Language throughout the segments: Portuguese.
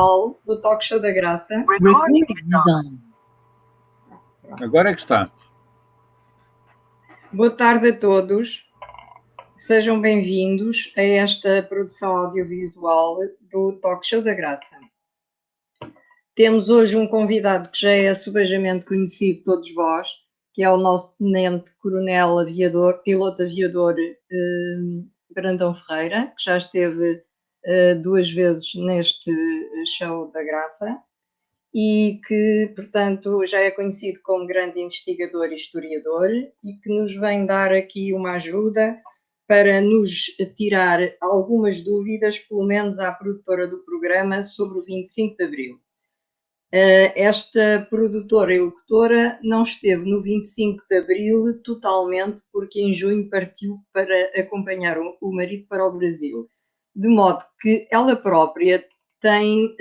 do Talk Show da Graça. Agora é que está. Boa tarde a todos. Sejam bem-vindos a esta produção audiovisual do Talk Show da Graça. Temos hoje um convidado que já é subejamente conhecido de todos vós, que é o nosso tenente-coronel aviador, piloto aviador Brandão Ferreira, que já esteve 2 vezes neste show da Graça e que, portanto, já é conhecido como grande investigador e historiador e que nos vem dar aqui uma ajuda para nos tirar algumas dúvidas, pelo menos à produtora do programa, sobre o 25 de Abril. Esta produtora e locutora não esteve no 25 de Abril totalmente, porque em junho partiu para acompanhar o marido para o Brasil. De modo que ela própria tem,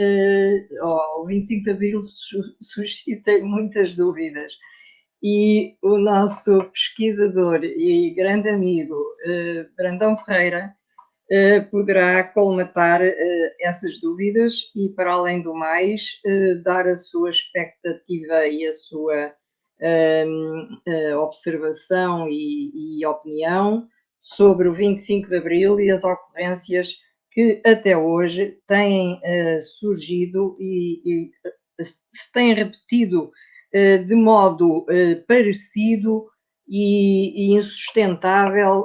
o 25 de Abril suscita muitas dúvidas. E o nosso pesquisador e grande amigo, Brandão Ferreira, poderá colmatar essas dúvidas e, para além do mais, dar a sua expectativa e a sua observação e opinião sobre o 25 de Abril e as ocorrências que até hoje têm surgido e se têm repetido de modo parecido e insustentável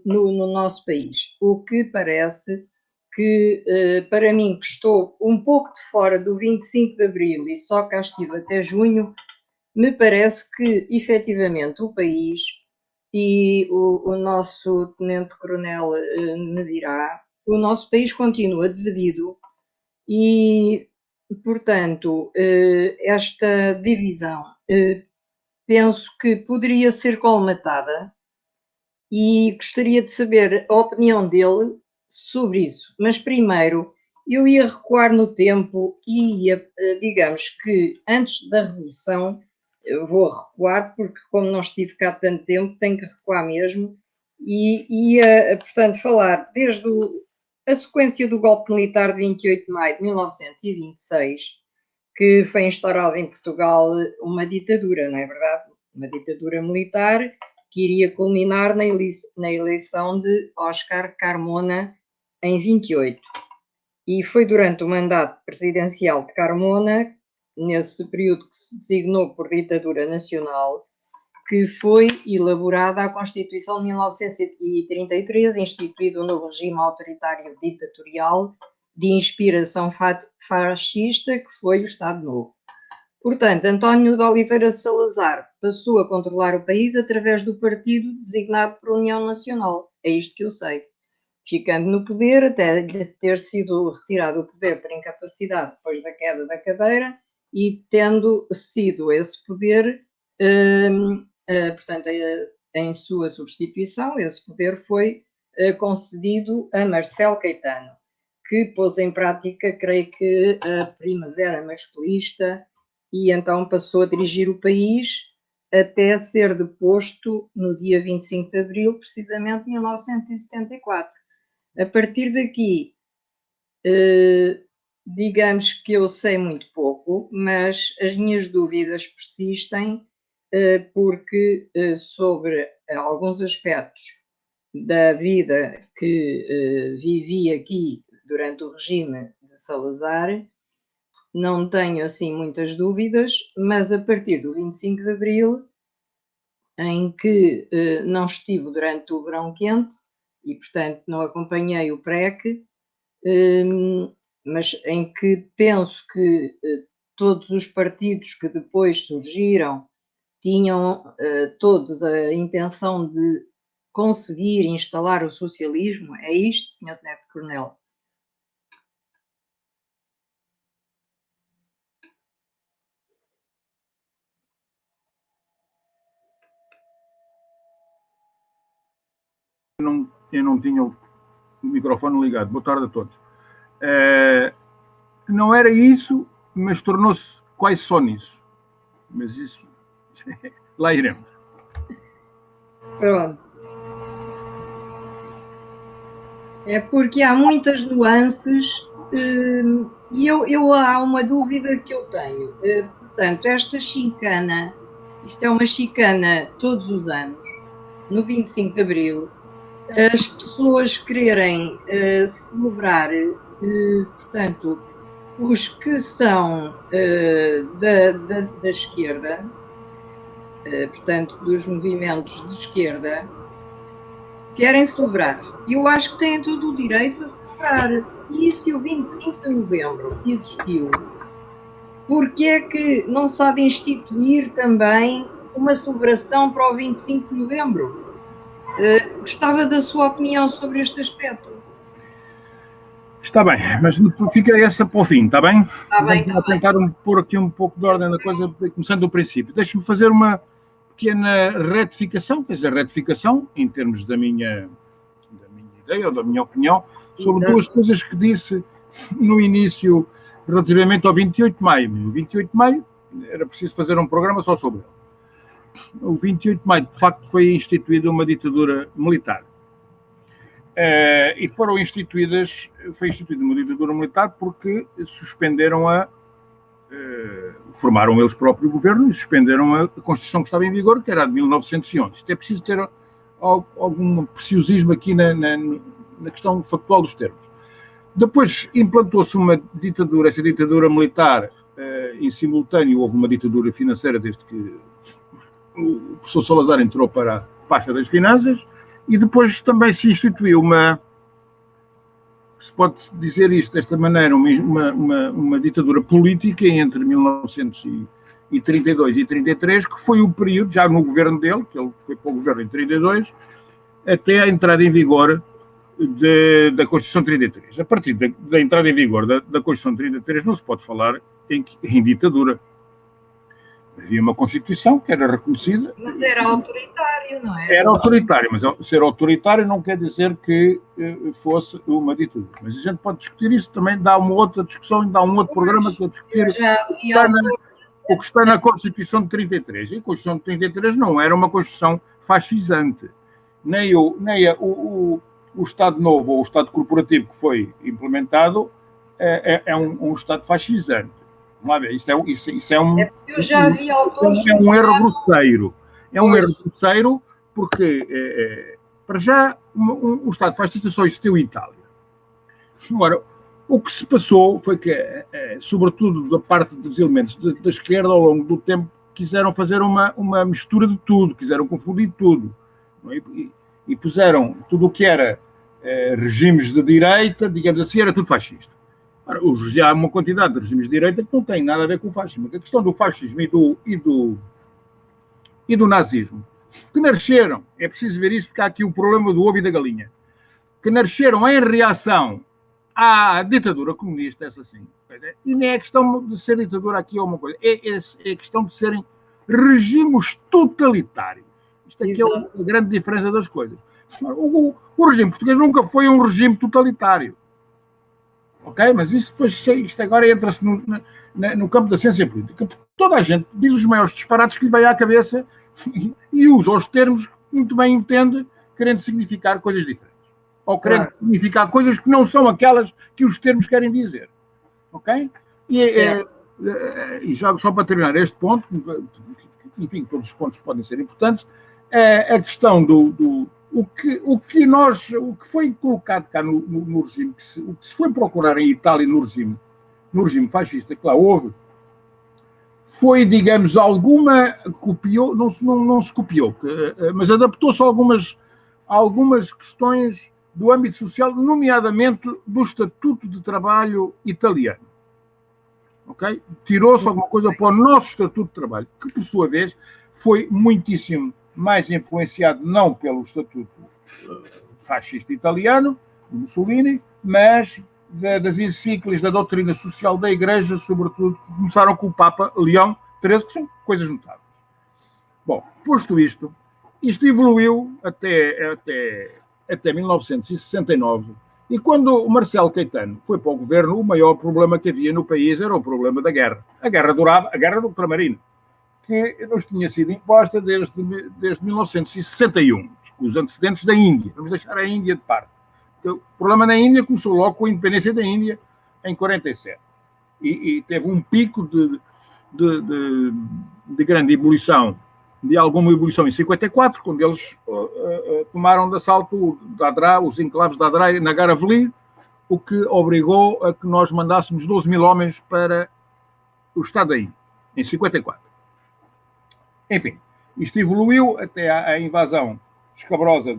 no nosso país. O que parece que, para mim, que estou um pouco de fora do 25 de Abril e só cá estive até junho, me parece que, efetivamente, o país, e o nosso tenente-coronel me dirá, o nosso país continua dividido e, portanto, esta divisão penso que poderia ser colmatada e gostaria de saber a opinião dele sobre isso. Mas primeiro eu ia recuar no tempo e ia, digamos que antes da Revolução, eu vou recuar porque como não estive cá tanto tempo, tenho que recuar mesmo, e ia, portanto, falar desde a sequência do golpe militar de 28 de maio de 1926, que foi instaurada em Portugal uma ditadura, não é verdade? Uma ditadura militar que iria culminar na eleição de Oscar Carmona em 28. E foi durante o mandato presidencial de Carmona, nesse período que se designou por ditadura nacional, que foi elaborada a Constituição de 1933, instituído um novo regime autoritário ditatorial de inspiração fascista, que foi o Estado Novo. Portanto, António de Oliveira Salazar passou a controlar o país através do partido designado por União Nacional. É isto que eu sei. Ficando no poder, até ter sido retirado o poder por incapacidade depois da queda da cadeira e tendo sido esse poder, portanto, em sua substituição, esse poder foi concedido a Marcelo Caetano, que pôs em prática, creio que, a Primavera Marcelista, e então passou a dirigir o país até ser deposto no dia 25 de Abril, precisamente em 1974. A partir daqui, digamos que eu sei muito pouco, mas as minhas dúvidas persistem, porque sobre alguns aspectos da vida que vivi aqui durante o regime de Salazar, não tenho assim muitas dúvidas, mas a partir do 25 de Abril, em que não estive durante o verão quente e, portanto, não acompanhei o PREC, mas em que penso que todos os partidos que depois surgiram tinham todos a intenção de conseguir instalar o socialismo. É isto, Sr. Tenente-Coronel? Eu não tinha o microfone ligado. Boa tarde a todos. Não era isso, mas tornou-se quase só nisso. Mas isso, lá iremos. Pronto. É porque há muitas nuances E há uma dúvida que eu tenho. Portanto, esta chicana, isto é uma chicana todos os anos, no 25 de Abril, as pessoas quererem celebrar, portanto, os que são da esquerda, portanto, dos movimentos de esquerda, querem celebrar. E eu acho que têm todo o direito a celebrar. E se o 25 de Novembro existiu, porque é que não se há de instituir também uma celebração para o 25 de Novembro? Gostava da sua opinião sobre este aspecto. Está bem, mas fica essa para o fim, está bem? Está bem, vamos tentar pôr aqui um pouco de ordem na coisa, começando do princípio. Deixe-me fazer uma pequena retificação, quer dizer, retificação, em termos da minha ideia ou da minha opinião, sobre duas coisas que disse no início, relativamente ao 28 de maio. O 28 de maio era preciso fazer um programa só sobre ele. O 28 de maio, de facto, foi instituída uma ditadura militar. E foi instituída uma ditadura militar porque suspenderam formaram eles próprio governo e suspenderam a Constituição que estava em vigor, que era a de 1911. Isto é preciso ter algum preciosismo aqui na questão factual dos termos. Depois implantou-se uma ditadura, essa ditadura militar, em simultâneo houve uma ditadura financeira desde que o professor Salazar entrou para a pasta das finanças, e depois também se instituiu se pode dizer isto desta maneira, uma ditadura política entre 1932 e 1933, que foi o período, já no governo dele, que ele foi para o governo em 1932, até a entrada em vigor da Constituição de 1933. A partir da entrada em vigor da Constituição de 1933 não se pode falar em ditadura. Havia uma Constituição que era reconhecida. Mas era autoritário, não é? Era autoritário, mas ser autoritário não quer dizer que fosse uma ditadura. Mas a gente pode discutir isso, também dá uma outra discussão, dá um outro programa que é discutir o que está na Constituição de 1933. E a Constituição de 1933 não era uma Constituição fascisante. Nem o Estado Novo ou o Estado Corporativo que foi implementado é um Estado fascisante. Vamos lá ver, isso é um... Eu já vi autores... É um erro grosseiro. É um erro grosseiro porque, para já, o Estado fascista só existiu em Itália. Agora, o que se passou foi que, sobretudo da parte dos elementos da esquerda, ao longo do tempo, quiseram fazer uma mistura de tudo, quiseram confundir tudo. E puseram tudo o que era regimes de direita, digamos assim, era tudo fascista. Há uma quantidade de regimes de direita que não tem nada a ver com o fascismo. A questão do fascismo e do nazismo, que nasceram, é preciso ver isto, porque há aqui o problema do ovo e da galinha, que nasceram em reação à ditadura comunista, essa sim. E nem é questão de ser ditadura aqui ou uma coisa, é questão de serem regimes totalitários. Isto aqui é a grande diferença das coisas. O regime português nunca foi um regime totalitário. Ok? Mas isso depois, isto agora entra-se no campo da ciência política. Toda a gente diz os maiores disparates que lhe vem à cabeça e usa os termos que muito bem entende, querendo significar coisas diferentes. Ou querendo significar coisas que não são aquelas que os termos querem dizer. Ok? E já só para terminar este ponto, enfim, todos os pontos podem ser importantes, a questão o que foi colocado cá no regime, o que se foi procurar em Itália no regime fascista, que lá houve, foi, digamos, copiou, não se copiou, mas adaptou-se a algumas questões do âmbito social, nomeadamente do Estatuto de Trabalho italiano. Ok? Tirou-se alguma coisa para o nosso Estatuto de Trabalho, que, por sua vez, foi muitíssimo mais influenciado não pelo Estatuto fascista italiano, do Mussolini, mas das encíclicas da doutrina social da Igreja, sobretudo, que começaram com o Papa Leão XIII, que são coisas notáveis. Bom, posto isto evoluiu até 1969, e quando o Marcelo Caetano foi para o governo, o maior problema que havia no país era o problema da guerra. A guerra do ultramarino, que nos tinha sido imposta desde 1961, com os antecedentes da Índia. Vamos deixar a Índia de parte. O problema na Índia começou logo com a independência da Índia, em 47. e teve um pico de grande ebulição, de alguma ebulição em 54, quando eles tomaram de assalto os enclaves de Adrar na Garaveli, o que obrigou a que nós mandássemos 12 mil homens para o Estado aí, em 54. Enfim, isto evoluiu até à invasão escabrosa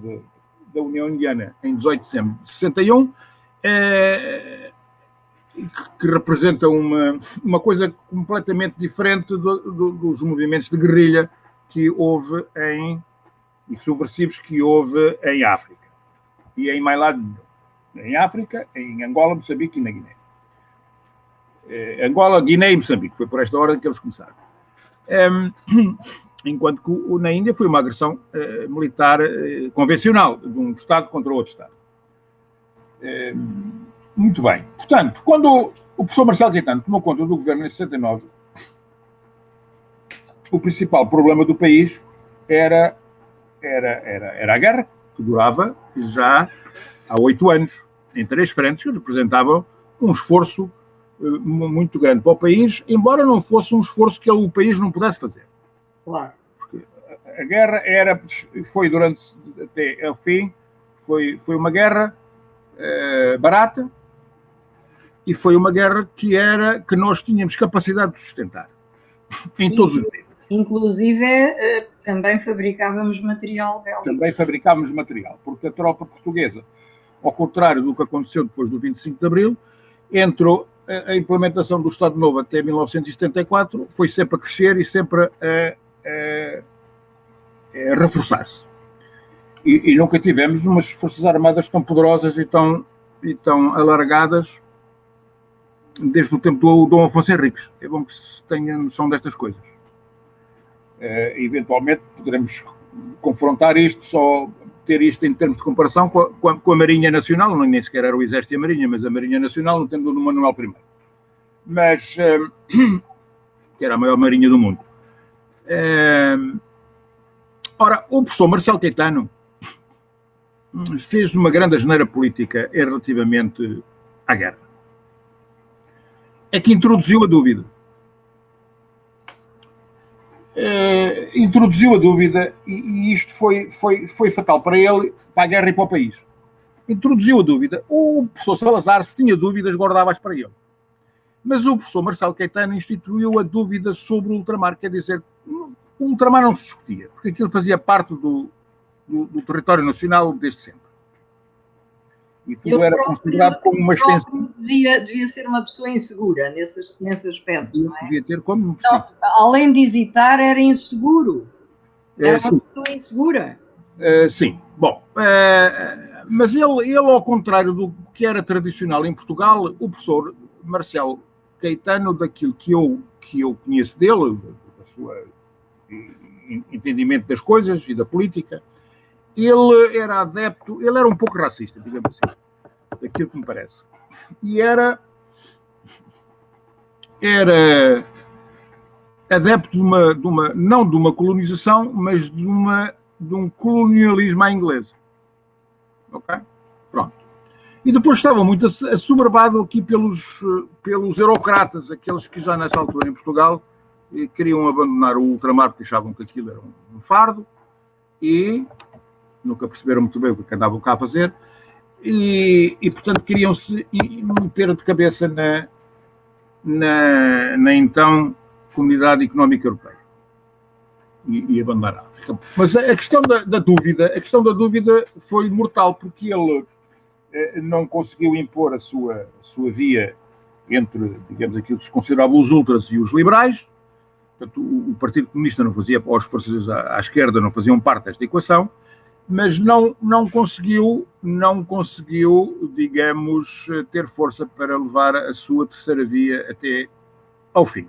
da União Indiana em 18 de dezembro de 61, que representa uma coisa completamente diferente dos movimentos de guerrilha que houve e subversivos que houve em África e em mais lado em África, em Angola, Moçambique e na Guiné. Angola, Guiné e Moçambique, foi por esta ordem que eles começaram. Enquanto que na Índia foi uma agressão militar convencional, de um Estado contra outro Estado. Muito bem. Portanto, quando o professor Marcelo Caetano tomou conta do governo em 69, o principal problema do país era a guerra, que durava já há 8 anos, em 3 frentes, que representavam um esforço muito grande para o país, embora não fosse um esforço que o país não pudesse fazer. Claro. Porque a guerra foi durante até ao fim, foi uma guerra barata e foi uma guerra que nós tínhamos capacidade de sustentar em todos os níveis. Inclusive, também fabricávamos material bélico. Também fabricávamos material, porque a tropa portuguesa, ao contrário do que aconteceu depois do 25 de Abril, entrou a implementação do Estado Novo até 1974, foi sempre a crescer e sempre a reforçar-se. E nunca tivemos umas forças armadas tão poderosas e tão alargadas desde o tempo do Dom Afonso Henriques. É bom que se tenha noção destas coisas. Eventualmente poderemos confrontar isto, só ter isto em termos de comparação com a Marinha Nacional, nem sequer era o Exército e a Marinha, mas a Marinha Nacional, no tempo do Manuel I. Mas, que era a maior marinha do mundo. Ora, o professor Marcelo Caetano fez uma grande asneira política relativamente à guerra. É que introduziu a dúvida. Introduziu a dúvida e isto foi fatal para ele, para a guerra e para o país. Introduziu a dúvida. O professor Salazar, se tinha dúvidas, guardava-as para ele. Mas o professor Marcelo Caetano instituiu a dúvida sobre o ultramar, quer dizer, o ultramar não se discutia, porque aquilo fazia parte do território nacional desde sempre. E tudo era considerado como uma extensão. Devia ser uma pessoa insegura nesse aspecto, não é? Devia ter como... Então, além de hesitar, era inseguro. Era uma pessoa insegura. Sim. Bom, mas ele, ao contrário do que era tradicional em Portugal, o professor Marcelo Caetano, daquilo que eu conheço dele, do seu entendimento das coisas e da política, ele era adepto, ele era um pouco racista, digamos assim, daquilo que me parece. E era adepto não de uma colonização, mas de um colonialismo à inglesa. Ok? Pronto. E depois estava muito assoberbado aqui pelos eurocratas, aqueles que já nessa altura em Portugal queriam abandonar o ultramar porque achavam que aquilo era um fardo e nunca perceberam muito bem o que andavam cá a fazer e portanto, queriam-se meter de cabeça na então Comunidade Económica Europeia e abandonar a África. Mas a questão da dúvida foi mortal, porque ele não conseguiu impor a sua via entre, digamos, aquilo que se considerava os ultras e os liberais. Portanto, o Partido Comunista não fazia, ou as forças à esquerda não faziam parte desta equação, mas não conseguiu, digamos, ter força para levar a sua terceira via até ao fim.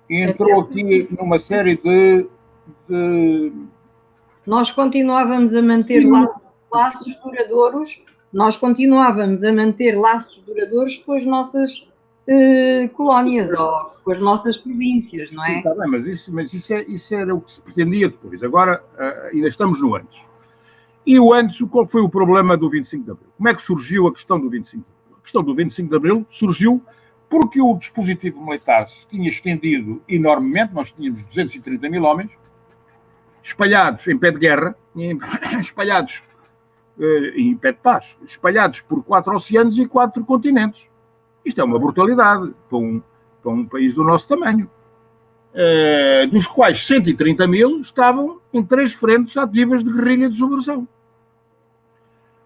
E entrou aqui numa série de... Nós continuávamos a manter laços duradouros, com as nossas colónias ou com as nossas províncias, não é? Está bem, mas isso era o que se pretendia depois. Agora ainda estamos no antes. E o antes, qual foi o problema do 25 de Abril? Como é que surgiu a questão do 25 de Abril? A questão do 25 de Abril surgiu porque o dispositivo militar se tinha estendido enormemente, nós tínhamos 230 mil homens, espalhados em pé de guerra, espalhados em pé de paz, espalhados por 4 oceanos e 4 continentes. Isto é uma brutalidade para um país do nosso tamanho. Dos quais 130 mil estavam em 3 frentes ativas de guerrilha de subversão.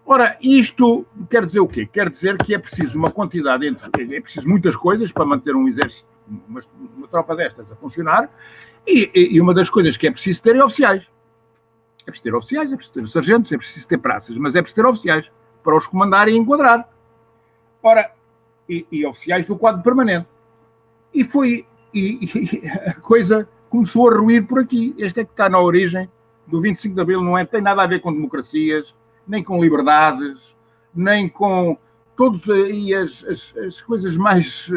Ora, isto quer dizer o quê? Quer dizer que é preciso uma quantidade, é preciso muitas coisas para manter um exército, uma tropa destas a funcionar, e uma das coisas que é preciso ter é oficiais. É preciso ter oficiais, é preciso ter sargentos, é preciso ter praças, mas é preciso ter oficiais para os comandar e enquadrar. Ora, e oficiais do quadro permanente. E a coisa começou a ruir por aqui. Este é que está na origem do 25 de Abril, não tem nada a ver com democracias, nem com liberdades, nem com todas as coisas mais,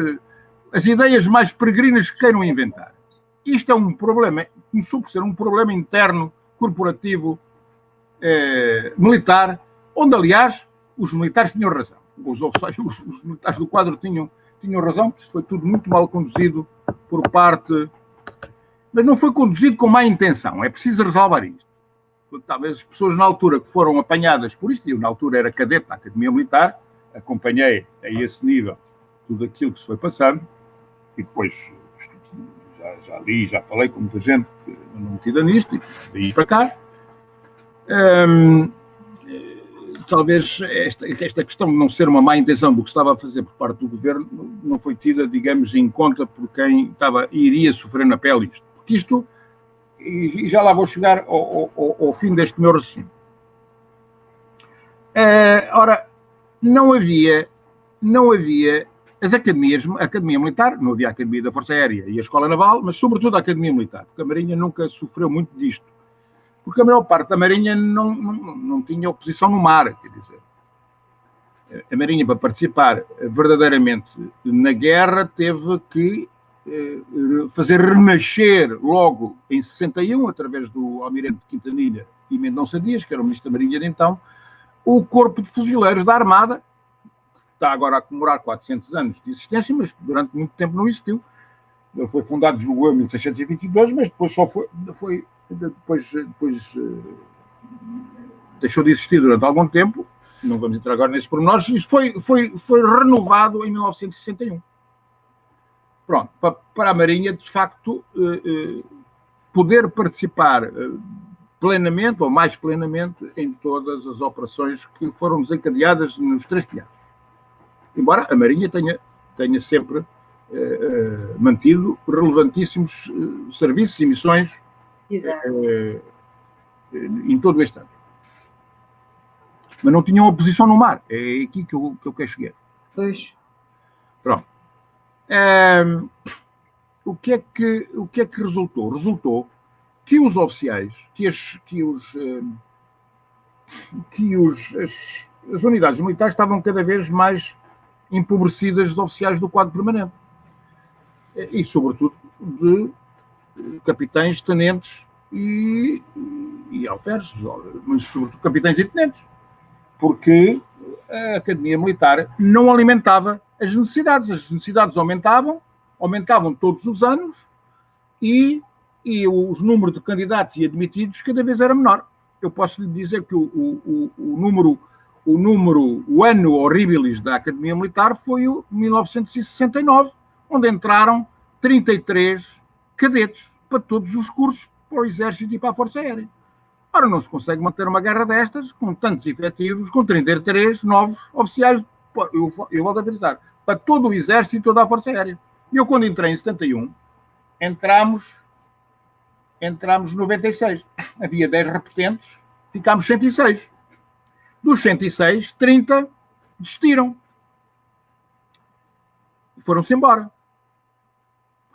as ideias mais peregrinas que queiram inventar. Isto é um problema, começou por ser um problema interno, corporativo, militar, onde, aliás, os militares tinham razão. Os militares do quadro tinham razão, que isto foi tudo muito mal conduzido por parte... Mas não foi conduzido com má intenção, é preciso resolver isto. Talvez as pessoas na altura que foram apanhadas por isto, e eu na altura era cadete da Academia Militar, acompanhei a esse nível tudo aquilo que se foi passando, e depois já li, já falei com muita gente não metida nisto, e daí para cá. Talvez esta questão de não ser uma má intenção do que estava a fazer por parte do governo não foi tida, digamos, em conta por quem iria sofrer na pele isto. Porque isto, e já lá vou chegar ao fim deste meu raciocínio. Ora, não havia as academias, a Academia Militar, não havia a Academia da Força Aérea e a Escola Naval, mas sobretudo a Academia Militar, porque a Marinha nunca sofreu muito disto. Porque a maior parte da Marinha não tinha oposição no mar, quer dizer. A Marinha, para participar verdadeiramente na guerra, teve que fazer renascer logo em 61, através do Almirante Quintanilha e Mendonça Dias, que era o Ministro da Marinha de então, o Corpo de Fuzileiros da Armada, que está agora a comemorar 400 anos de existência, mas durante muito tempo não existiu. Ele foi fundado, julgou, em 1622, mas depois depois deixou de existir durante algum tempo. Não vamos entrar agora nesses pormenores. Isso foi renovado em 1961. Pronto, para a Marinha, de facto, poder participar plenamente, ou mais plenamente, em todas as operações que foram desencadeadas nos 3 teatros. Embora a Marinha tenha sempre mantido relevantíssimos serviços e missões em todo este ano. Mas não tinham oposição no mar. É aqui que eu quero chegar. Pois. Pronto. O que é que resultou? Resultou que os oficiais, as unidades militares estavam cada vez mais empobrecidas de oficiais do quadro permanente. E, sobretudo, de capitães, tenentes e alferes, mas, sobretudo, capitães e tenentes. Porque a Academia Militar não alimentava as necessidades aumentavam todos os anos e o número de candidatos e admitidos cada vez era menor. Eu posso lhe dizer que o ano horribilis da Academia Militar foi o 1969, onde entraram 33 cadetes para todos os cursos, para o Exército e para a Força Aérea. Ora, não se consegue manter uma guerra destas, com tantos efetivos, com 33 novos oficiais, eu volto a avisar, para todo o Exército e toda a Força Aérea. E eu, quando entrei em 71, entramos 96. Havia 10 repetentes, ficámos 106. Dos 106, 30 desistiram. Foram-se embora.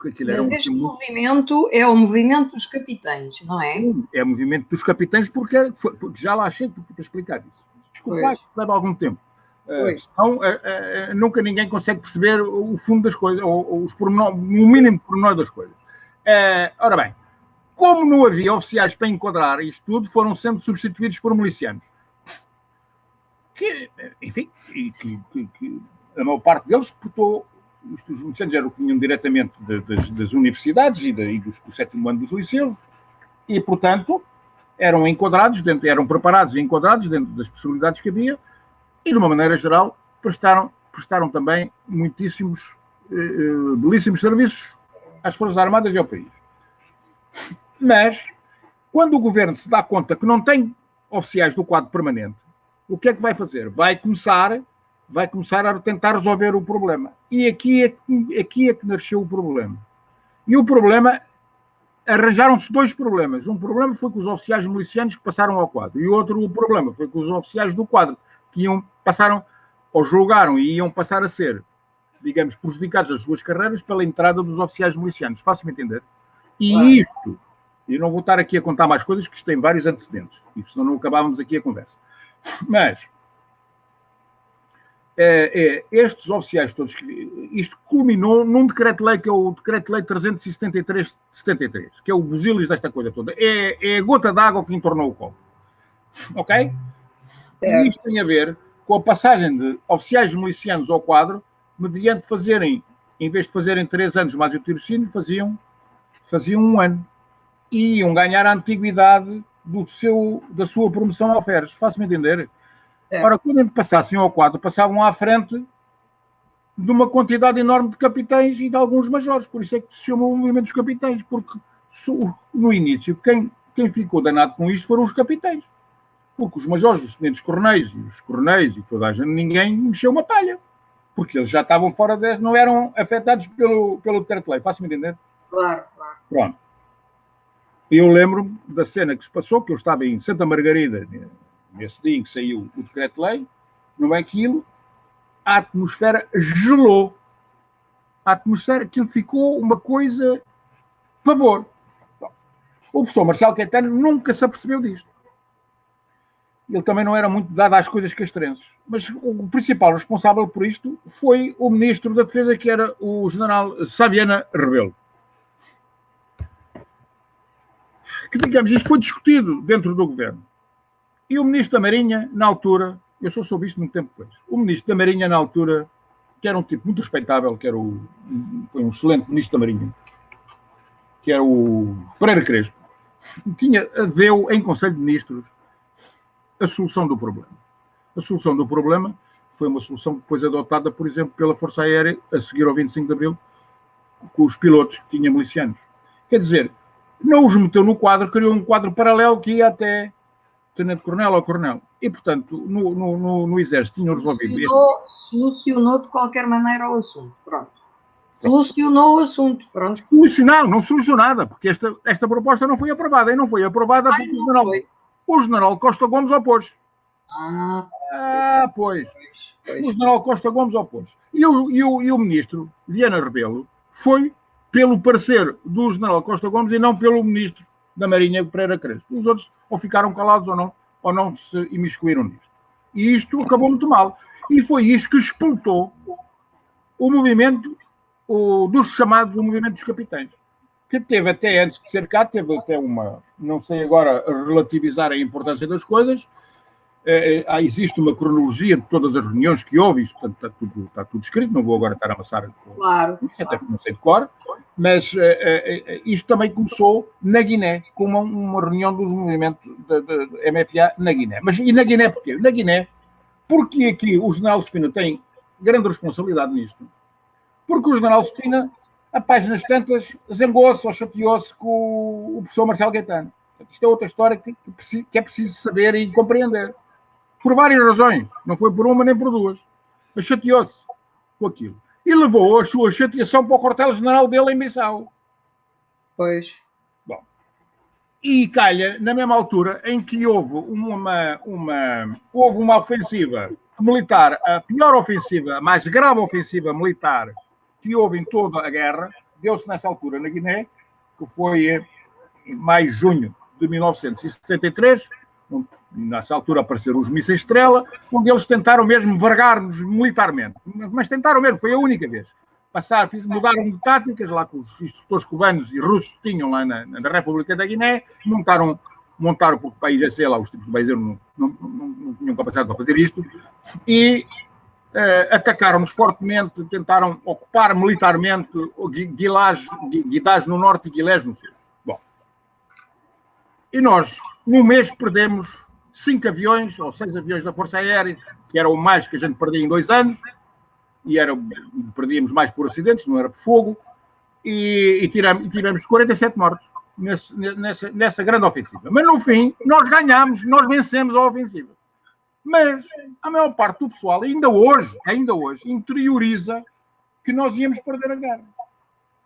Mas este movimento é o movimento dos capitães, não é? É o movimento dos capitães porque já lá achei para explicar isso. Desculpa, leva algum tempo. Senão, nunca ninguém consegue perceber o fundo das coisas, ou o mínimo pormenor das coisas. Ora bem, como não havia oficiais para enquadrar isto tudo, foram sendo substituídos por milicianos. Que, enfim, que a maior parte deles portou os milicianos eram que vinham diretamente das universidades e do 7º ano dos liceus, e, portanto, eram enquadrados, eram preparados e enquadrados dentro das possibilidades que havia, e, de uma maneira geral, prestaram também muitíssimos, belíssimos serviços às Forças Armadas e ao país. Mas, quando o governo se dá conta que não tem oficiais do quadro permanente, o que é que vai fazer? Vai começar a tentar resolver o problema. E aqui é que nasceu o problema. E o problema, arranjaram-se dois problemas. Um problema foi com os oficiais milicianos que passaram ao quadro. E o problema foi com os oficiais do quadro que passaram, ou julgaram e iam passar a ser, digamos, prejudicados as suas carreiras pela entrada dos oficiais milicianos. Faço-me entender? E isto, e não vou estar aqui a contar mais coisas, que isto tem vários antecedentes, e senão não acabávamos aqui a conversa. Mas estes oficiais todos, isto culminou num decreto-lei, que é o Decreto-Lei 373 de 73, que é o busilis desta coisa toda. É a gota d'água que entornou o copo. Ok? E isto tem a ver com a passagem de oficiais milicianos ao quadro, mediante fazerem, em vez de fazerem 3 anos mais o tirocínio, faziam 1 ano. E iam ganhar a antiguidade da sua promoção ao FERS. Faço-me entender? Ora, quando passassem ao quadro, passavam à frente de uma quantidade enorme de capitães e de alguns majores. Por isso é que se chama o movimento dos capitães, porque no início quem ficou danado com isto foram os capitães. Porque os majores, os tenentes-coronéis e os coronéis e toda a gente, ninguém mexeu uma palha. Porque eles já estavam fora não eram afetados pelo decreto-lei. Faço-me entender? Claro. Pronto. Eu lembro-me da cena que se passou, que eu estava em Santa Margarida, nesse dia em que saiu o decreto-lei, não é aquilo, a atmosfera gelou. A atmosfera, aquilo ficou uma coisa pavor. O professor Marcelo Caetano nunca se apercebeu disto. Ele também não era muito dado às coisas castrenses. Mas o principal responsável por isto foi o Ministro da Defesa, que era o General Saviana Rebelo. Que, digamos, isto foi discutido dentro do governo. E o Ministro da Marinha, na altura, eu só soube isto muito tempo depois, o Ministro da Marinha, na altura, que era um tipo muito respeitável, foi um excelente Ministro da Marinha, que era o Pereira Crespo, deu em Conselho de Ministros a solução do problema. A solução do problema foi uma solução depois adotada, por exemplo, pela Força Aérea, a seguir ao 25 de Abril, com os pilotos que tinham milicianos. Quer dizer, não os meteu no quadro, criou um quadro paralelo que ia até tenente-coronel ou coronel. E, portanto, no Exército tinham resolvido Solucionou de qualquer maneira o assunto. Pronto. Solucionou o assunto. Pronto. Não solucionou nada, porque esta proposta não foi aprovada. E não foi aprovada porque o general Costa Gomes opôs. Pois. O general Costa Gomes opôs. E o ministro Viana Rebelo foi pelo parecer do general Costa Gomes e não pelo ministro da Marinha, Pereira Crespo. Os outros ou ficaram calados ou não se imiscuíram nisto. E isto acabou muito mal. E foi isto que explotou o movimento dos chamados o movimento dos capitães. Que teve até, antes de ser cá, teve até não sei agora relativizar a importância das coisas, existe uma cronologia de todas as reuniões que houve, isso portanto, está tudo escrito, não vou agora estar a amassar, claro, até que não sei de cor, mas isto também começou na Guiné, com uma reunião dos movimentos da MFA na Guiné. Mas e na Guiné porquê? Na Guiné, porque aqui o general Spina tem grande responsabilidade nisto, porque o general Spina, a páginas tantas, zangou-se ou chateou-se com o professor Marcelo Caetano. Isto é outra história que é preciso saber e compreender. Por várias razões. Não foi por uma nem por duas. Mas chateou-se com aquilo. E levou a sua chateação para o quartel-general dele em Bissau. Pois. Bom. E calha, na mesma altura, em que houve uma ofensiva militar, a pior ofensiva, a mais grave ofensiva militar que houve em toda a guerra, deu-se nessa altura na Guiné, que foi em maio, junho de 1973, nessa altura apareceram os mísseis Estrela, onde eles tentaram mesmo vergar-nos militarmente. Mas tentaram mesmo, foi a única vez. Mudaram de táticas lá com os instrutores cubanos e russos que tinham lá na República da Guiné, montaram porque o país, sei lá, os tipos de país não tinham capacidade para fazer isto, e atacaram-nos fortemente, tentaram ocupar militarmente Guilás no norte e Guilés no sul. Bom, e nós, num mês, perdemos 5 aviões, ou 6 aviões da Força Aérea, que era o mais que a gente perdia em 2 anos, e perdíamos mais por acidentes, não era por fogo, e tivemos 47 mortos nessa grande ofensiva. Mas, no fim, nós ganhámos, nós vencemos a ofensiva. Mas a maior parte do pessoal, ainda hoje, interioriza que nós íamos perder a guerra.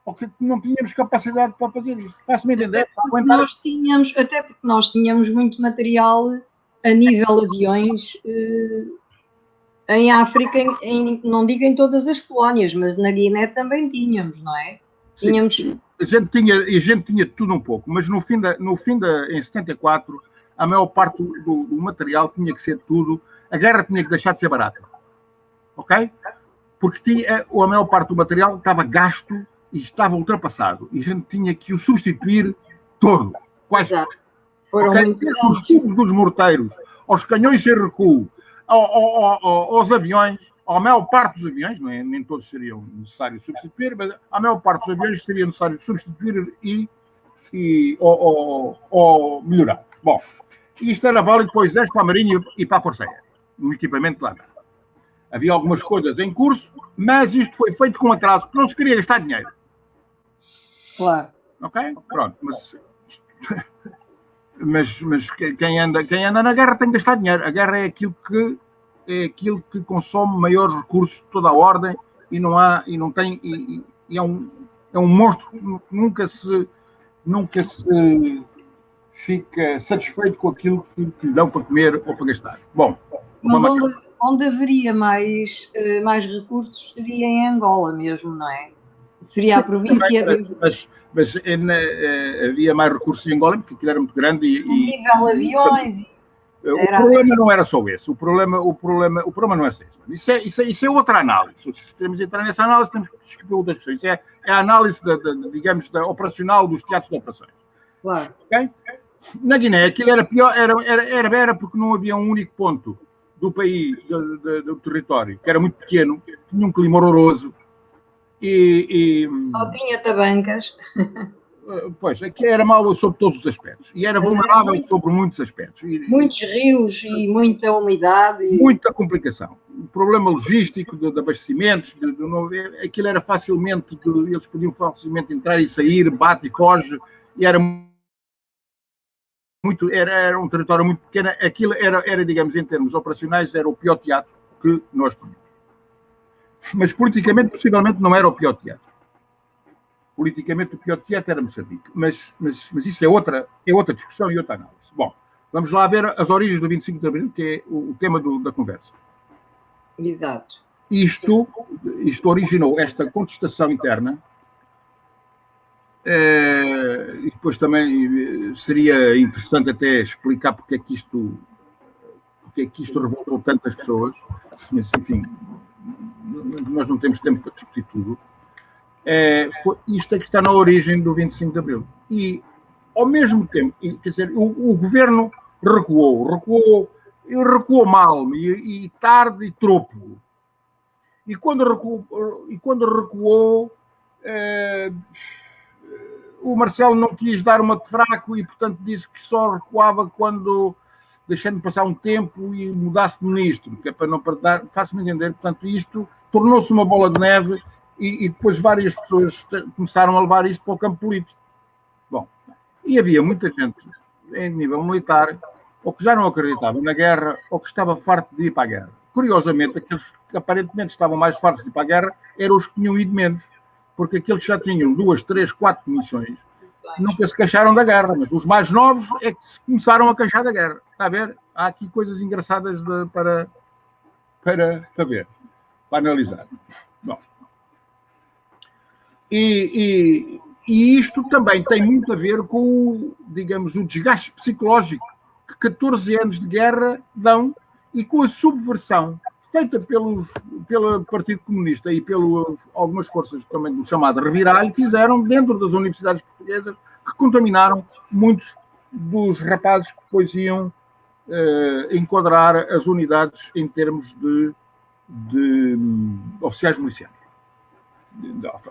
Ou que não tínhamos capacidade para fazer isto. Faço-me entender? Até porque nós tínhamos muito material a nível aviões em África, não digo em todas as colónias, mas na Guiné também tínhamos, não é? Sim, tínhamos... a gente tinha tudo um pouco, mas no fim em 74, a maior parte do material tinha que ser tudo. A guerra tinha que deixar de ser barata. Ok? Porque a maior parte do material estava gasto e estava ultrapassado. E a gente tinha que o substituir todo. Quase. Foram okay? muito Os tubos dos morteiros, aos canhões sem recuo, aos aviões, a maior parte dos aviões, não é? Nem todos seriam necessários substituir, mas a maior parte dos aviões seria necessário substituir ou melhorar. Bom, isto era válido para o Exército, para a Marinha e para a Força Aérea, no equipamento de lá. Havia algumas coisas em curso, mas isto foi feito com atraso, porque não se queria gastar dinheiro. Claro. Ok? Pronto, mas quem anda na guerra tem que gastar dinheiro. A guerra é aquilo que consome maiores recursos de toda a ordem e é um monstro que nunca se fica satisfeito com aquilo que lhe dão para comer ou para gastar. Bom, mas onde haveria mais recursos seria em Angola mesmo, não é? Seria a província... Mas havia mais recursos em Angola porque aquilo era muito grande a nível aviões... O problema não era só esse. O problema não é esse. Isso é outra análise. Se queremos entrar nessa análise, temos que discutir outras questões. Isso é a análise, digamos, operacional dos teatros de operações. Claro. Okay? Na Guiné, aquilo era pior, era porque não havia um único ponto do país, do território, que era muito pequeno, tinha um clima horroroso. Só tinha tabancas. Pois, aqui era mau sobre todos os aspectos. E era vulnerável sobre muitos aspectos. Muitos rios e muita umidade. Muita complicação. O problema logístico de abastecimentos, aquilo era facilmente, eles podiam facilmente entrar e sair, bate e foge, e era um território muito pequeno. Aquilo era, digamos, em termos operacionais, era o pior teatro que nós tínhamos. Mas politicamente, possivelmente, não era o pior teatro. Politicamente, o pior teatro era Moçambique. Mas isso é outra discussão e outra análise. Bom, vamos lá ver as origens do 25 de Abril, que é o tema da conversa. Exato. Isto originou esta contestação interna. E depois também seria interessante até explicar porque é que isto revoltou tantas pessoas. Mas, enfim, nós não temos tempo para discutir tudo. Isto é que está na origem do 25 de Abril. E, ao mesmo tempo, quer dizer, o governo recuou mal, e tarde e tropo. E quando recuou, o Marcelo não quis dar uma de fraco e, portanto, disse que só recuava quando deixando passar um tempo e mudasse de ministro, que é para não perder, faço-me entender. Portanto, isto tornou-se uma bola de neve. E depois várias pessoas começaram a levar isto para o campo político. Bom, e havia muita gente, em nível militar, ou que já não acreditava na guerra, ou que estava farto de ir para a guerra. Curiosamente, aqueles que aparentemente estavam mais fartos de ir para a guerra eram os que tinham ido menos, porque aqueles que já tinham 2, 3, 4 missões nunca se queixaram da guerra, mas os mais novos é que se começaram a queixar da guerra. Está a ver? Há aqui coisas engraçadas para ver, para analisar. Bom. E isto também tem muito a ver com, digamos, o desgaste psicológico que 14 anos de guerra dão e com a subversão feita pelo Partido Comunista e algumas forças também do chamado reviralho fizeram dentro das universidades portuguesas, que contaminaram muitos dos rapazes que depois iam enquadrar as unidades em termos de de oficiais milicianos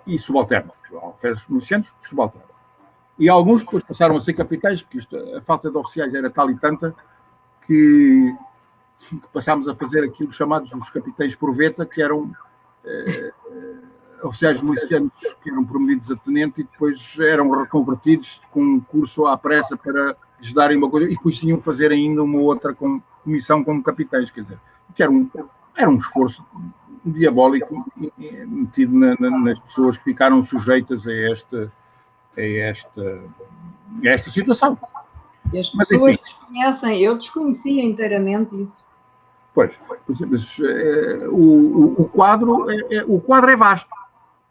e subalternos, oficiais milicianos e subalternos. E alguns depois passaram a ser capitães, porque a falta de oficiais era tal e tanta que passámos a fazer aquilo chamados os capitães por veta, que eram oficiais milicianos que eram promovidos a tenente e depois eram reconvertidos com um curso à pressa para lhes darem uma coisa e depois tinham que fazer ainda uma outra comissão como capitães, quer dizer, que era um esforço diabólico metido nas pessoas que ficaram sujeitas a esta situação. E as pessoas desconhecem, eu desconhecia inteiramente isso. Pois, mas o quadro é vasto.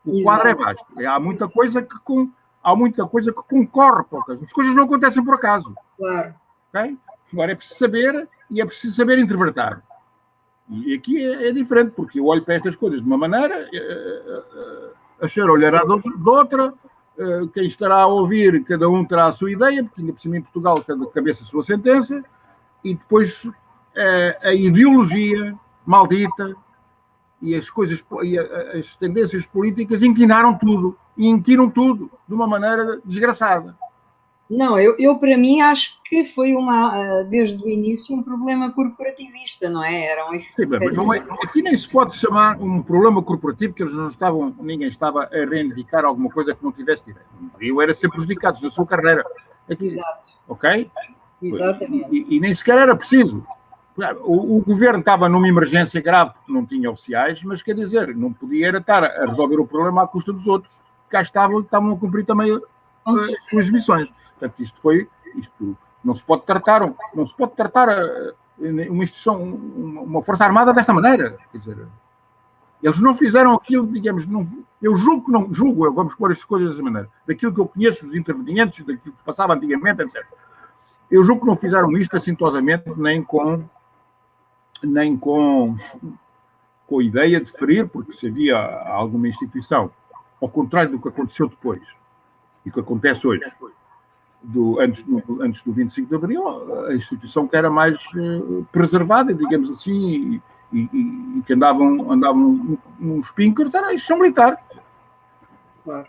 O quadro é vasto. Há muita coisa que concorre, poucas. As coisas não acontecem por acaso. Claro. Okay? Agora é preciso saber e é preciso saber interpretar. E aqui é diferente, porque eu olho para estas coisas de uma maneira, a senhora olhará de outra, quem estará a ouvir, cada um terá a sua ideia, porque ainda por cima em Portugal cada cabeça a sua sentença, e depois a ideologia maldita e as coisas e as tendências políticas inquinaram tudo e inquinam tudo de uma maneira desgraçada. Não, eu para mim acho que foi desde o início um problema corporativista, não é? Aqui nem se pode chamar um problema corporativo, que ninguém estava a reivindicar alguma coisa que não tivesse direito. Eu era ser prejudicados na sua carreira. Aqui, exato. Ok? Exatamente. E nem sequer era preciso. O governo estava numa emergência grave porque não tinha oficiais, mas quer dizer, não podia estar a resolver o problema à custa dos outros, que cá estavam a cumprir também as suas missões. Portanto, isto não se pode tratar uma instituição, uma força armada desta maneira. Quer dizer, eles não fizeram aquilo, digamos, eu vamos pôr as coisas dessa maneira, daquilo que eu conheço, os intervenientes, daquilo que se passava antigamente, etc. Eu julgo que não fizeram isto assintosamente, nem com a ideia de ferir, porque se havia alguma instituição, ao contrário do que aconteceu depois, e que acontece hoje, antes do 25 de Abril, a instituição que era mais preservada, digamos assim, e que andavam nos pinkers, era a instituição militar. Claro.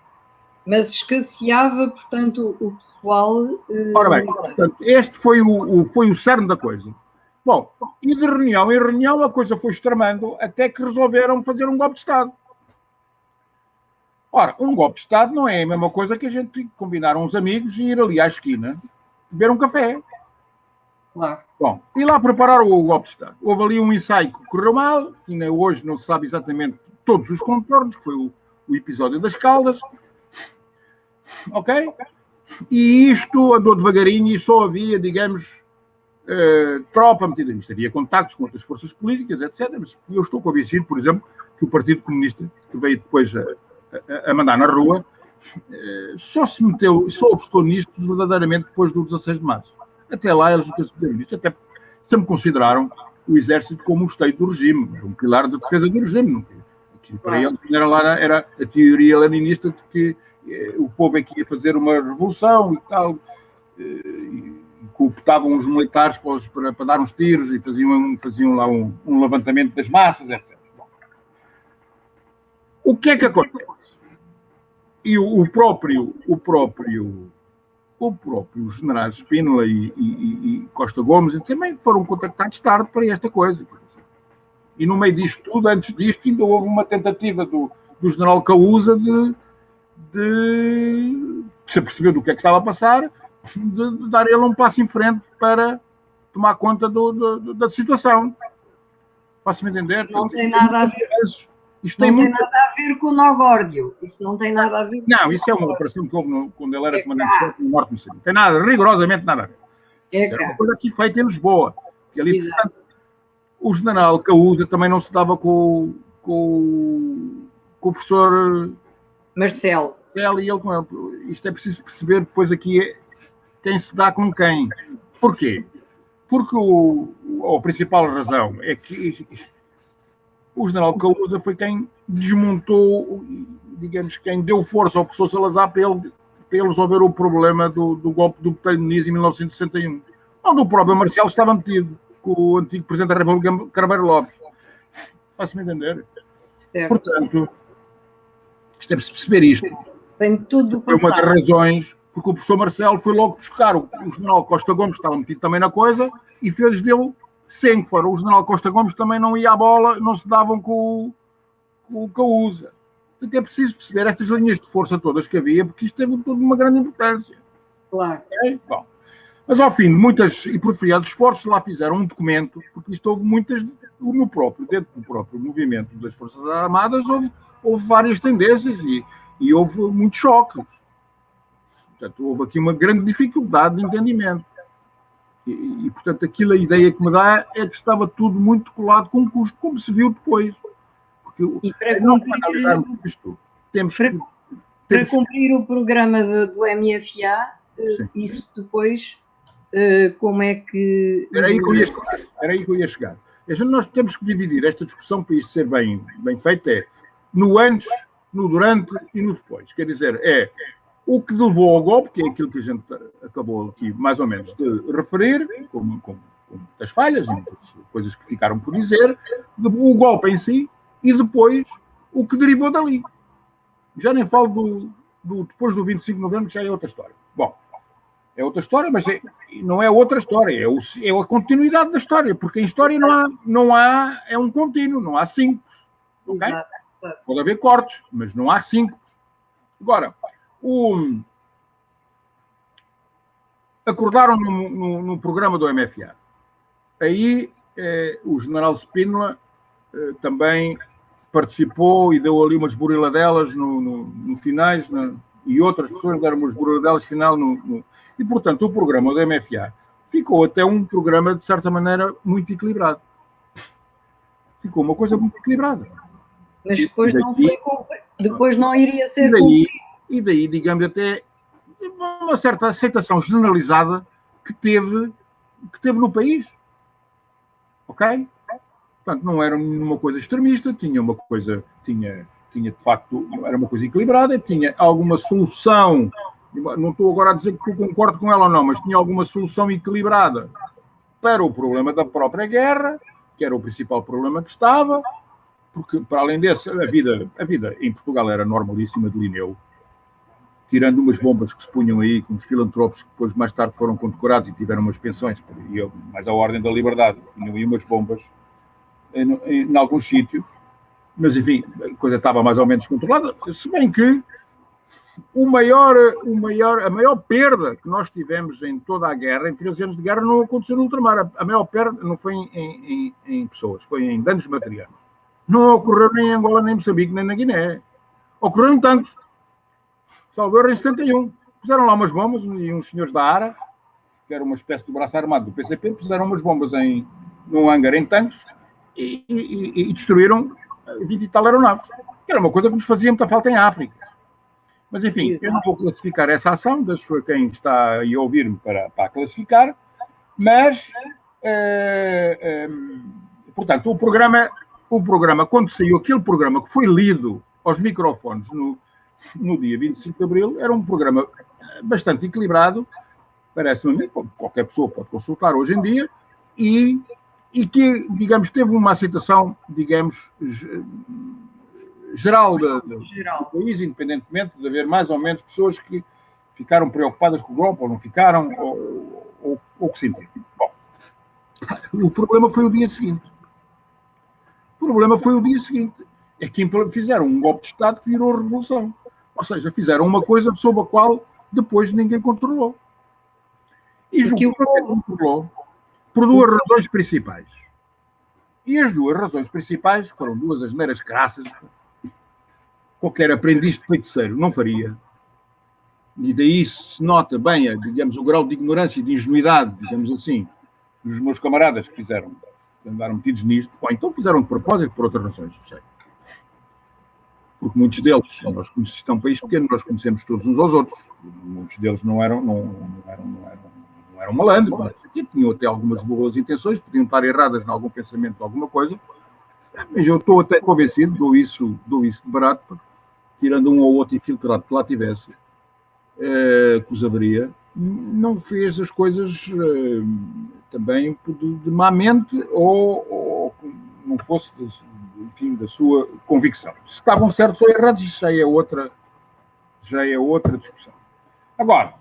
Mas escasseava, portanto, o pessoal... Ora bem, portanto, este foi o cerne da coisa. Bom, e de reunião em reunião a coisa foi extremando até que resolveram fazer um golpe de Estado. Ora, um golpe de Estado não é a mesma coisa que a gente combinar uns amigos e ir ali à esquina beber um café. Claro. Bom, e lá prepararam o golpe de Estado. Houve ali um ensaio que correu mal, que ainda hoje não se sabe exatamente todos os contornos, que foi o episódio das Caldas. Ok? E isto andou devagarinho e só havia, digamos, tropa metida nisto. Havia contactos com outras forças políticas, etc. Mas eu estou convencido, por exemplo, que o Partido Comunista, que veio depois a mandar na rua, só apostou nisto verdadeiramente depois do 16 de março. Até lá eles nunca se puderam nisto, até sempre consideraram o exército como um esteio do regime, um pilar de defesa do regime. Para eles era a teoria leninista de que o povo é que ia fazer uma revolução e tal, e cooptavam os militares para dar uns tiros e faziam lá um levantamento das massas, etc. O que é que acontece? E o próprio general Spínola e Costa Gomes também foram contactados tarde para esta coisa. E no meio disto tudo, antes disto, ainda houve uma tentativa do general Causa de se aperceber do que é que estava a passar, de dar ele um passo em frente para tomar conta da situação. Faço-me entender? Não tem nada a ver. Isto não tem nada a ver com o Nogórdio. Isso não tem nada a ver com... Não, isso é uma operação que houve quando ele era comandante no norte do Moçambique. Não tem nada, rigorosamente nada a ver. É uma coisa aqui feita em Lisboa. Que ali, portanto, o general Causa também não se dava com o professor Marcelo. E ele com ele. Isto é preciso perceber depois aqui quem se dá com quem. Porquê? Porque a principal razão é que o general Causa foi quem desmontou, digamos, quem deu força ao professor Salazar para ele resolver o problema do golpe do Botelho Muniz em 1961, onde o próprio Marcelo estava metido com o antigo Presidente da República, Carvalho Lopes. Faço-me entender. Certo. Portanto, isto é preciso perceber isto. Vem tudo do Foi uma das passado. razões, porque o professor Marcelo foi logo buscar o general Costa Gomes, que estava metido também na coisa, e fez dele 100 que foram. O general Costa Gomes também não ia à bola, não se davam com o Causa. Portanto, é preciso perceber estas linhas de força todas que havia, porque isto teve toda uma grande importância. Claro. Okay? Bom, mas ao fim de muitas e porfiriados esforços, lá fizeram um documento, porque isto houve muitas, dentro do próprio movimento das Forças Armadas, houve várias tendências e houve muito choque. Portanto, houve aqui uma grande dificuldade de entendimento. Portanto, aquilo, a ideia que me dá é que estava tudo muito colado com o custo, como se viu depois. Porque E para não cumprir, analisarmos isto, para cumprir o programa do MFA, isso depois, como é que... Era aí que eu ia chegar. Nós temos que dividir esta discussão para isto ser bem feito, no antes, no durante e no depois. Quer dizer, o que levou ao golpe, que é aquilo que a gente acabou aqui mais ou menos de referir, com muitas falhas e muitas coisas que ficaram por dizer, o golpe em si e depois o que derivou dali. Já nem falo depois do 25 de novembro, que já é outra história. Bom, é outra história, mas não é outra história, é a continuidade da história, porque em história não há é um contínuo, não há 5. Okay? Exato. Pode haver cortes, mas não há 5. Agora, acordaram no programa do MFA. Aí o general Spínola também participou e deu ali umas buriladelas no finais, e outras pessoas deram umas buriladelas final e, portanto, o programa do MFA ficou até um programa, de certa maneira, muito equilibrado. Ficou uma coisa muito equilibrada. Mas depois depois não iria ser cumprido. E daí, digamos, até uma certa aceitação generalizada que teve no país. Ok? Portanto, não era uma coisa extremista, tinha de facto, era uma coisa equilibrada, tinha alguma solução, não estou agora a dizer que eu concordo com ela ou não, mas tinha alguma solução equilibrada para o problema da própria guerra, que era o principal problema que estava, porque, para além desse, a vida em Portugal era normalíssima de Linneu, tirando umas bombas que se punham aí, com os filantropos que depois mais tarde foram condecorados e tiveram umas pensões, mais a Ordem da Liberdade, tinham aí umas bombas em alguns sítios, mas enfim, a coisa estava mais ou menos controlada, se bem que a maior perda que nós tivemos em toda a guerra, em 13 anos de guerra, não aconteceu no ultramar. A maior perda não foi em pessoas, foi em danos materiais. Não ocorreu nem em Angola, nem em Moçambique, nem na Guiné. Ocorreu em tanques. Salvo erro em 71. Puseram lá umas bombas e uns senhores da ARA, que era uma espécie de braço armado do PCP, puseram umas bombas num hangar em tanques e destruíram 20 e tal aeronaves. Que era uma coisa que nos fazia muita falta em África. Mas, enfim, exato. Eu não vou classificar essa ação, deixo a quem está aí a ouvir-me para classificar, mas, portanto, o programa, quando saiu aquele programa que foi lido aos microfones no dia 25 de Abril, era um programa bastante equilibrado, parece-me a mim, qualquer pessoa pode consultar hoje em dia, e que, digamos, teve uma aceitação, digamos, geral do país, independentemente de haver mais ou menos pessoas que ficaram preocupadas com o golpe, ou não ficaram, ou que sim. Bom, o problema foi o dia seguinte. É que fizeram um golpe de Estado que virou revolução. Ou seja, fizeram uma coisa sob a qual depois ninguém controlou. E julgou que controlou por duas razões principais. E as duas razões principais foram duas asneiras crassas. Qualquer aprendiz de feiticeiro não faria. E daí se nota bem, digamos, o grau de ignorância e de ingenuidade, digamos assim, dos meus camaradas que andaram metidos nisto, ou então fizeram de propósito por outras razões, não sei. Porque muitos deles, isto é um país pequeno, nós conhecemos todos uns aos outros. Muitos deles não eram malandros, mas aqui tinham até algumas boas intenções, podiam estar erradas em algum pensamento de alguma coisa, mas eu estou até convencido, dou isso de barato, tirando um ou outro infiltrado que lá tivesse, que os haveria, não fez as coisas também de má mente, ou não fosse enfim, da sua convicção. Se estavam certos ou errados, isso já é outra discussão. Agora,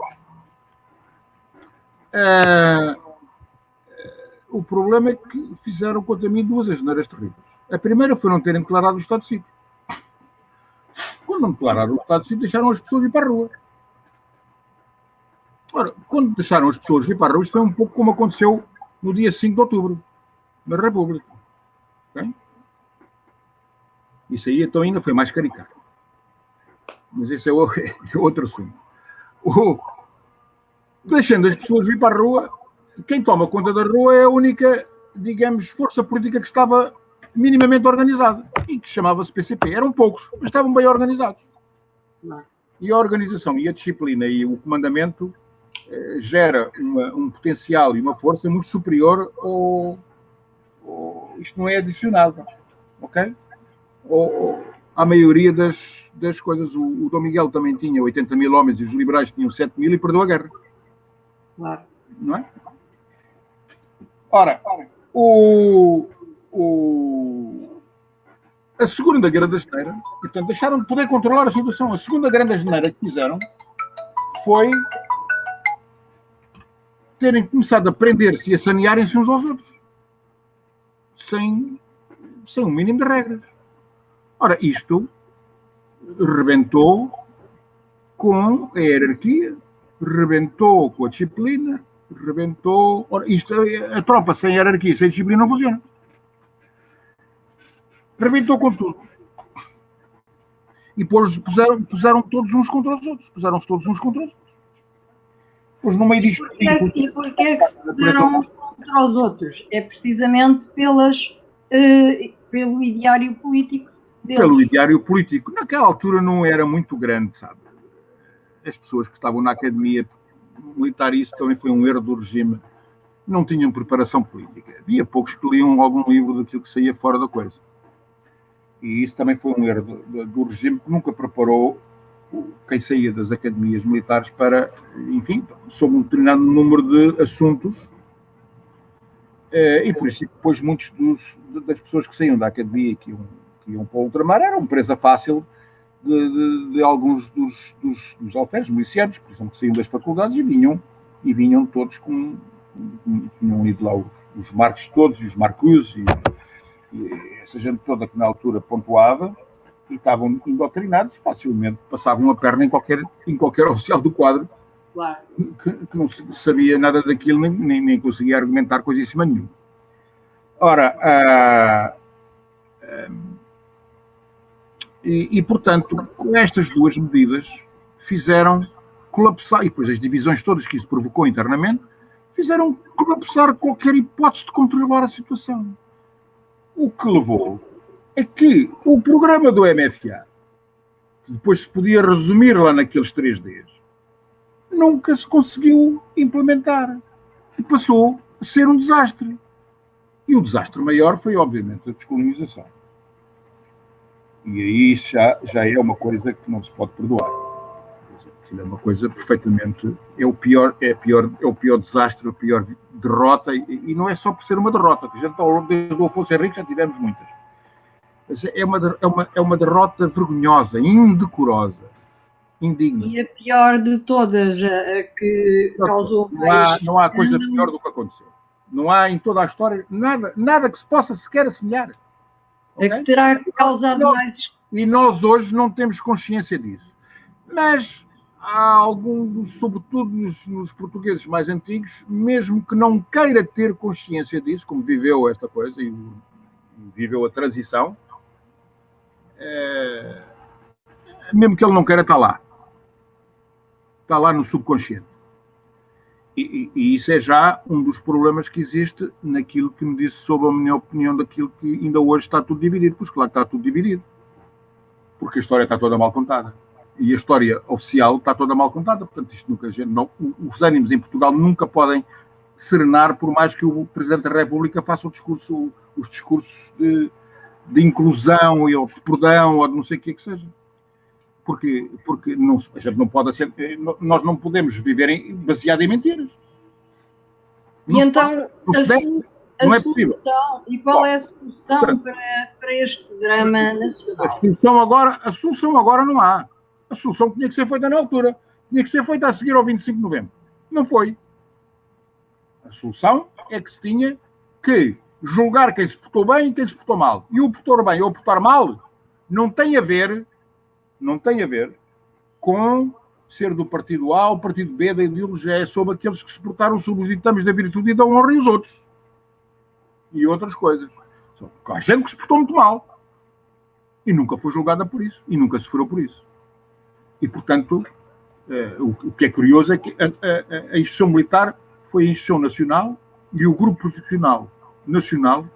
o problema é que fizeram contra mim duas asneiras terríveis. A primeira foi não terem declarado o estado de sítio. Quando não declararam o estado de sítio, deixaram as pessoas ir para a rua. Ora, quando deixaram as pessoas ir para a rua, isto foi um pouco como aconteceu no dia 5 de outubro, na República. Okay? Isso aí, então, ainda foi mais caricato. Mas esse é outro assunto. Deixando as pessoas ir para a rua, quem toma conta da rua é a única, digamos, força política que estava minimamente organizada e que chamava-se PCP. Eram poucos, mas estavam bem organizados. E a organização e a disciplina e o comandamento gera um potencial e uma força muito superior isto não é adicionado, ok? À maioria das coisas. O Dom Miguel também tinha 80 mil homens e os liberais tinham 7 mil e perdeu a guerra. Claro. Não é? Ora, a segunda grande asneira, portanto, deixaram de poder controlar a situação. A segunda grande asneira que fizeram foi terem começado a prender-se e a sanearem-se uns aos outros. Sem um mínimo de regras. Ora, isto rebentou com a hierarquia, rebentou com a disciplina, rebentou... Ora, a tropa sem hierarquia e sem disciplina não funciona. Rebentou com tudo. E puseram todos uns contra os outros. Puseram-se todos uns contra os outros. Pois no meio disto... E porquê é que se puseram uns contra os outros? É precisamente pelo ideário político deles. Pelo ideário político. Naquela altura não era muito grande, sabe? As pessoas que estavam na academia militar, isso também foi um erro do regime, não tinham preparação política. Havia poucos que liam algum livro daquilo que saía fora da coisa. E isso também foi um erro do regime, que nunca preparou quem saía das academias militares para, enfim, sobre um determinado número de assuntos. E por isso, depois, muitos das pessoas que saíam da academia e que iam para o ultramar eram presa fácil de alguns dos alferes milicianos, por exemplo, que saíam das faculdades e vinham todos tinham lido lá os Marx todos, e os Marcuse, e essa gente toda que na altura pontuava, e estavam indoctrinados e facilmente passavam a perna em qualquer oficial do quadro, claro, que não sabia nada daquilo, nem conseguia argumentar coisíssima nenhuma. Ora, portanto, com estas duas medidas, fizeram colapsar, e depois as divisões todas que isso provocou internamente, fizeram colapsar qualquer hipótese de controlar a situação. O que levou é que o programa do MFA, que depois se podia resumir lá naqueles 3Ds, nunca se conseguiu implementar. E passou a ser um desastre. E o desastre maior foi, obviamente, a descolonização. E aí já é uma coisa que não se pode perdoar. É uma coisa perfeitamente... É o pior desastre, a pior derrota. E não é só por ser uma derrota, que já desde o Afonso Henrique já tivemos muitas. É uma derrota vergonhosa, indecorosa, indigna. E a pior de todas, a que causou mais... Não há coisa pior do que aconteceu. Não há em toda a história nada que se possa sequer assemelhar. Okay? A que terá causado mais... E nós hoje não temos consciência disso. Mas há algum, sobretudo nos portugueses mais antigos, mesmo que não queira ter consciência disso, como viveu esta coisa e viveu a transição, mesmo que ele não queira, está lá. Está lá no subconsciente. E isso é já um dos problemas que existe naquilo que me disse sobre a minha opinião daquilo que ainda hoje está tudo dividido. Pois claro que está tudo dividido. Porque a história está toda mal contada. E a história oficial está toda mal contada. Portanto, isto nunca... os ânimos em Portugal nunca podem serenar, por mais que o Presidente da República faça os discursos de inclusão, ou de perdão, ou de não sei o que seja. Porque a gente não pode ser... Nós não podemos viver baseado em mentiras. E então Não é possível. E qual é a solução para este drama nacional? A solução agora não há. A solução tinha que ser feita na altura. Tinha que ser feita a seguir ao 25 de novembro. Não foi. A solução é que se tinha que julgar quem se portou bem e quem se portou mal. E o portar bem ou o portar mal não tem a ver com ser do partido A ou partido B da ideologia. É sobre aqueles que se portaram sob os ditames da virtude e da honra e os outros. E outras coisas. Há gente que se portou muito mal e nunca foi julgada por isso e nunca sofreu por isso. E, portanto, o que é curioso é que a instituição militar foi a instituição nacional e o grupo profissional nacional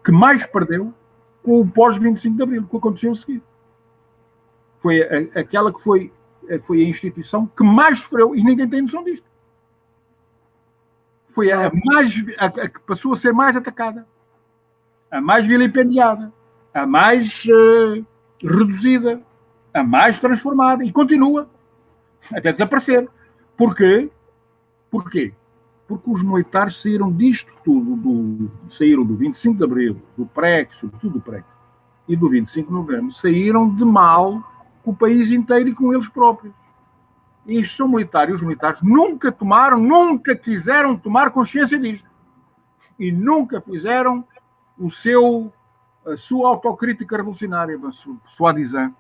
que mais perdeu com o pós-25 de Abril, que aconteceu a seguir. Foi aquela que foi a instituição que mais sofreu e ninguém tem noção disto. Foi a que passou a ser mais atacada, a mais vilipendiada, a mais reduzida, a mais transformada e continua até desaparecer. Porquê? Porque os militares saíram disto tudo, saíram do 25 de Abril, do PREC, sobretudo do PREC, e do 25 de Novembro, saíram de mal com o país inteiro e com eles próprios. E isto são militares, e os militares nunca quiseram tomar consciência disto. E nunca fizeram a sua autocrítica revolucionária, soi-disant.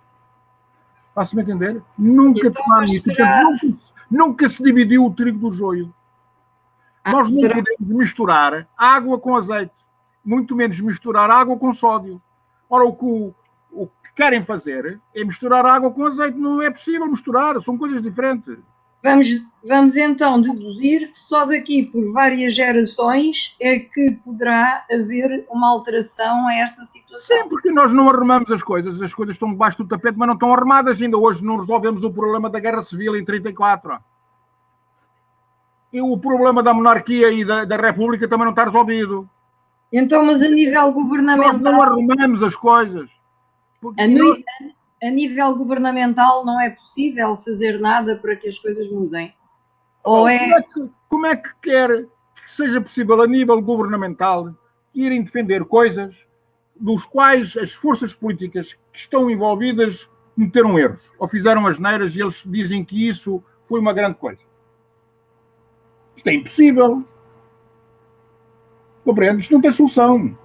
Faço-me entender? Nunca tomaram isso. Nunca se dividiu o trigo do joio. Nós não podemos misturar água com azeite, muito menos misturar água com sódio. Ora, o que querem fazer é misturar água com azeite. Não é possível misturar, são coisas diferentes. Vamos então deduzir que só daqui por várias gerações é que poderá haver uma alteração a esta situação. Sim, porque nós não arrumamos as coisas estão debaixo do tapete, mas não estão arrumadas ainda. Hoje não resolvemos o problema da Guerra Civil em 1934. E o problema da monarquia e da República também não está resolvido. Então, mas a nível governamental... Nós não arrumamos as coisas. A nível governamental não é possível fazer nada para que as coisas mudem? Como é que quer que seja possível a nível governamental irem defender coisas dos quais as forças políticas que estão envolvidas cometeram erros ou fizeram asneiras e eles dizem que isso foi uma grande coisa? Isto é impossível. Compreende? Isto não tem solução.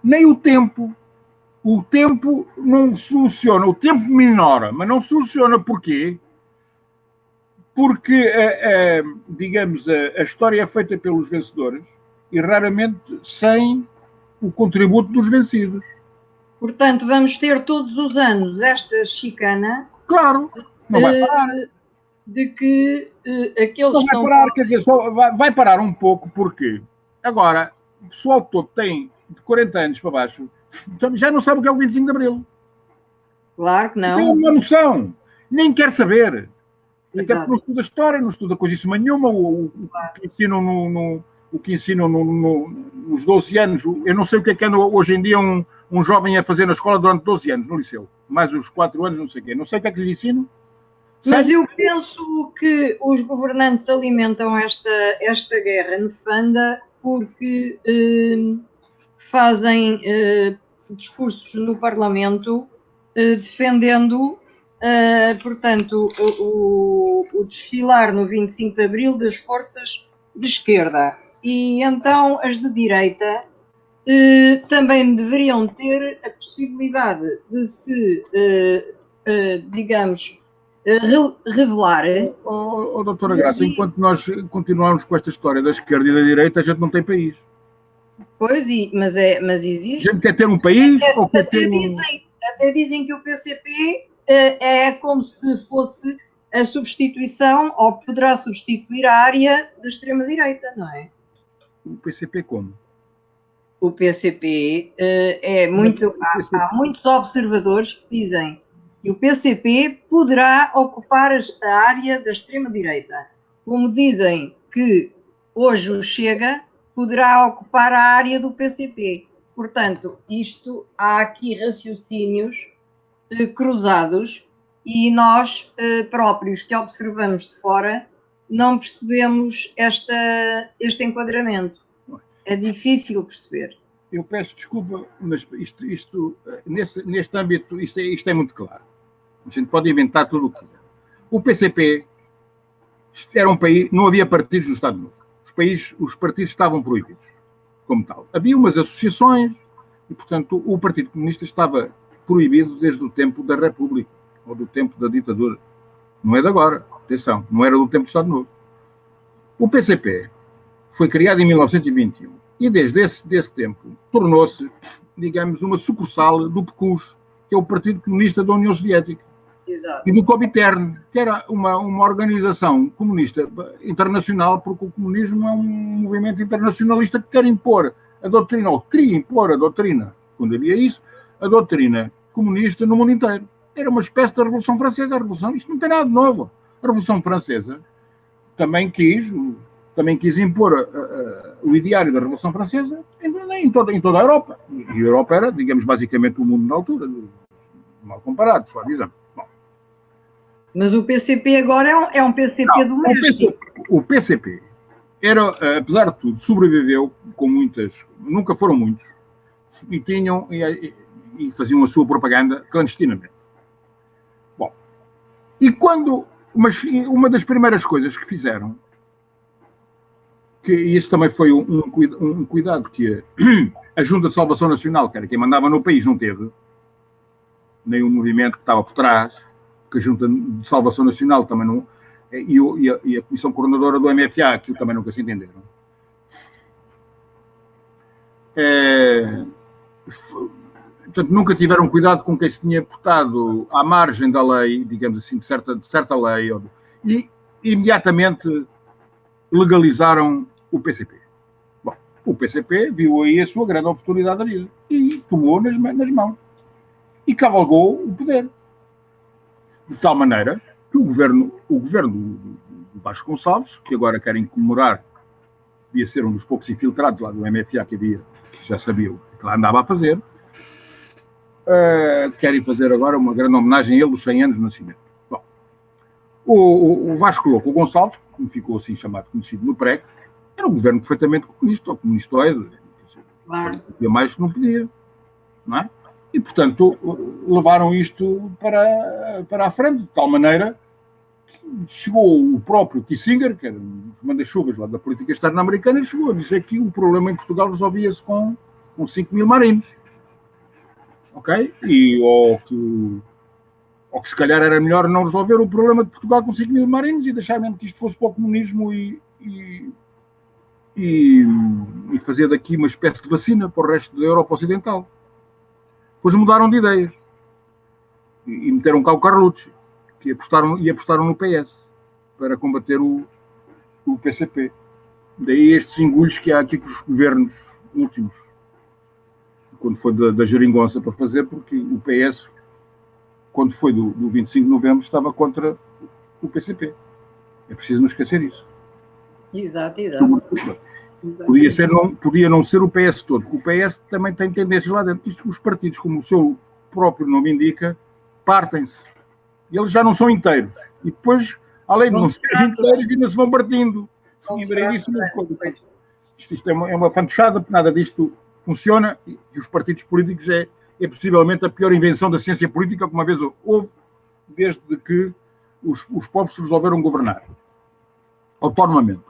Nem o tempo. O tempo não soluciona. O tempo minora, mas não soluciona. Porquê? Porque, digamos, a história é feita pelos vencedores e raramente sem o contributo dos vencidos. Portanto, vamos ter todos os anos esta chicana. Claro, não vai parar. De que aqueles não vai parar, quer dizer, só vai parar um pouco, porque agora o pessoal todo tem de 40 anos para baixo, então já não sabe o que é o 25 de Abril. Claro que não. Não tem uma noção, nem quer saber. Exato. Até porque não estuda história, não estuda coisíssima nenhuma, o que ensinam nos 12 anos, eu não sei o que é hoje em dia um jovem a fazer na escola durante 12 anos, no liceu, mais os 4 anos, não sei o quê. Não sei o que é que lhe ensinam. Mas eu penso que os governantes alimentam esta guerra nefanda porque fazem discursos no Parlamento defendendo, portanto, o desfilar no 25 de Abril das forças de esquerda. E então as de direita também deveriam ter a possibilidade de se, digamos, revelar. Doutora Graça, enquanto nós continuarmos com esta história da esquerda e da direita, a gente não tem país. Pois, mas existe. A gente quer ter um país? Até dizem que o PCP é como se fosse a substituição, ou poderá substituir a área da extrema-direita, não é? O PCP como? O PCP é muito... Há muitos observadores que dizem que o PCP poderá ocupar a área da extrema-direita. Como dizem que hoje o Chega poderá ocupar a área do PCP. Portanto, há aqui raciocínios cruzados e nós próprios que observamos de fora não percebemos este enquadramento. É difícil perceber. Eu peço desculpa, mas neste âmbito, isto é muito claro. A gente pode inventar tudo o que quiser. O PCP era um país, não havia partidos no Estado Novo. Os partidos estavam proibidos, como tal. Havia umas associações e, portanto, o Partido Comunista estava proibido desde o tempo da República, ou do tempo da ditadura. Não é de agora, atenção, não era do tempo do Estado Novo. O PCP foi criado em 1921 e desde esse tempo tornou-se, digamos, uma sucursal do PCUS, que é o Partido Comunista da União Soviética. Exato. E do Comintern, que era uma organização comunista internacional, porque o comunismo é um movimento internacionalista que quer impor a doutrina, ou queria impor a doutrina, quando havia isso, a doutrina comunista no mundo inteiro. Era uma espécie da Revolução Francesa. Isto não tem nada de novo. A Revolução Francesa também quis impor o ideário da Revolução Francesa em toda a Europa. E a Europa era, digamos, basicamente o mundo na altura, mal comparado, só dizendo. Mas o PCP agora é um PCP do México. O PCP era, apesar de tudo, sobreviveu com muitas, nunca foram muitos, e tinham e faziam a sua propaganda clandestinamente. Bom, e quando, uma das primeiras coisas que fizeram, que isso também foi um cuidado que a Junta de Salvação Nacional, que era quem mandava no país, não teve, nem o movimento que estava por trás, que a Junta de Salvação Nacional também não, e a Comissão Coordenadora do MFA, que também nunca se entenderam. Portanto, nunca tiveram cuidado com quem se tinha portado à margem da lei, digamos assim, de certa lei, e imediatamente legalizaram o PCP. Bom, o PCP viu aí a sua grande oportunidade da vida e tomou nas mãos e cavalgou o poder. De tal maneira que o governo do Vasco Gonçalves, que agora querem comemorar, devia ser um dos poucos infiltrados lá do MFA que havia, que já sabia o que lá andava a fazer, querem fazer agora uma grande homenagem a ele dos 100 anos de nascimento. Bom, o Vasco Gonçalves, como ficou assim chamado, conhecido no PREC, era um governo perfeitamente comunista, ou comunistoide, claro. Podia mais que não podia, não é? E, portanto, levaram isto para a frente, de tal maneira que chegou o próprio Kissinger, que era um dos manda-chuvas lá da política externa americana, e chegou a dizer que o problema em Portugal resolvia-se com 5 mil marinos. Ok? Ou que se calhar era melhor não resolver o problema de Portugal com 5 mil marinos e deixar mesmo que isto fosse para o comunismo e fazer daqui uma espécie de vacina para o resto da Europa Ocidental. Depois mudaram de ideias e meteram cá o Carlucci, que apostaram no PS para combater o PCP. Daí estes engulhos que há aqui com os governos últimos, quando foi da geringonça para fazer, porque o PS, quando foi do 25 de novembro, estava contra o PCP. É preciso não esquecer isso. Exato. Podia não ser o PS todo, porque o PS também tem tendências lá dentro. Os partidos, como o seu próprio nome indica, partem-se. E eles já não são inteiros. E depois, além de não serem inteiros, ainda se vão partindo. Isto é uma fantochada, porque nada disto funciona, e os partidos políticos é possivelmente a pior invenção da ciência política que uma vez houve, desde que os povos se resolveram governar autonomamente.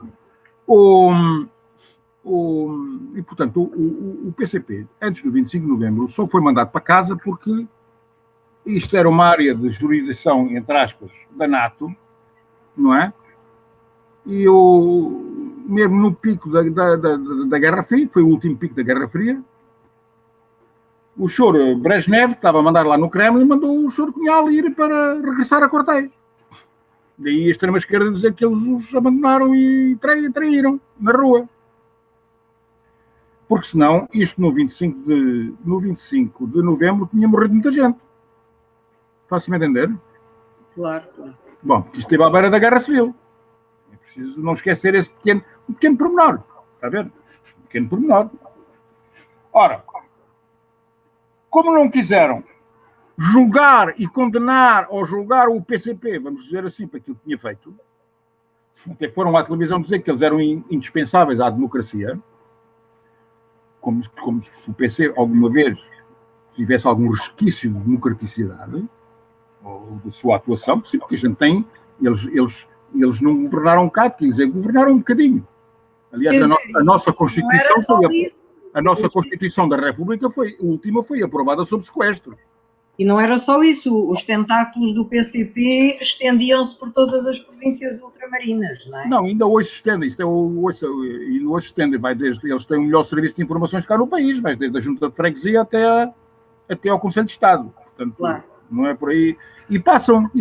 E, portanto, o PCP, antes do 25 de novembro, só foi mandado para casa porque isto era uma área de jurisdição, entre aspas, da NATO, não é? E mesmo no pico da Guerra Fria, foi o último pico da Guerra Fria, o senhor Brezhnev, que estava a mandar lá no Kremlin, mandou o senhor Cunhal ir para regressar a Cortéis. Daí a extrema-esquerda dizer que eles os abandonaram e traíram na rua. Porque senão, isto no 25 de novembro tinha morrido muita gente. Fácil-me entender? Claro. Bom, isto esteve à beira da Guerra Civil. É preciso não esquecer esse pequeno pormenor. Está a ver? Um pequeno pormenor. Ora, como não quiseram julgar e condenar ou julgar o PCP, vamos dizer assim, para aquilo que tinha feito, até foram à televisão dizer que eles eram indispensáveis à democracia, como se o PC alguma vez tivesse algum resquício de democraticidade, ou da sua atuação, porque a gente tem, eles não governaram cá, quer dizer, governaram um bocadinho. Aliás, a nossa Constituição a nossa Constituição da República a última foi aprovada sob sequestro. E não era só isso, os tentáculos do PCP estendiam-se por todas as províncias ultramarinas, não é? Não, ainda hoje se estende, ainda hoje se estende, eles têm o melhor serviço de informações cá no país, vai desde a Junta de Freguesia até ao Conselho de Estado. Portanto, claro. Não é por aí. E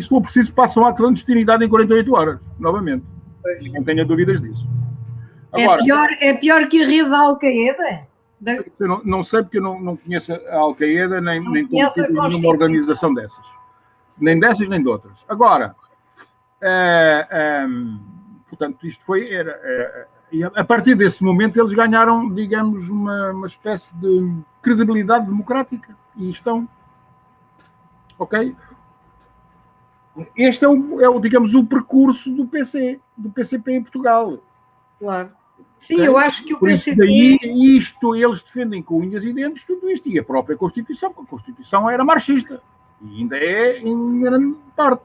se for preciso, passam à clandestinidade em 48 horas, novamente. Pois. Não tenha dúvidas disso. Agora, é pior que a rede da Al-Qaeda? Eu não sei, porque eu não conheço a Al-Qaeda, nem estou em nenhuma organização dessas. Nem dessas, nem de outras. Agora, portanto, isto foi... e a partir desse momento eles ganharam, digamos, uma espécie de credibilidade democrática. E estão... Ok? Este é digamos, o percurso do PCP em Portugal. Claro. Sim, okay? Eu acho que o PCP... Daí, eles defendem com unhas e dentes tudo isto. E a própria Constituição, porque a Constituição era marxista. E ainda é em grande parte.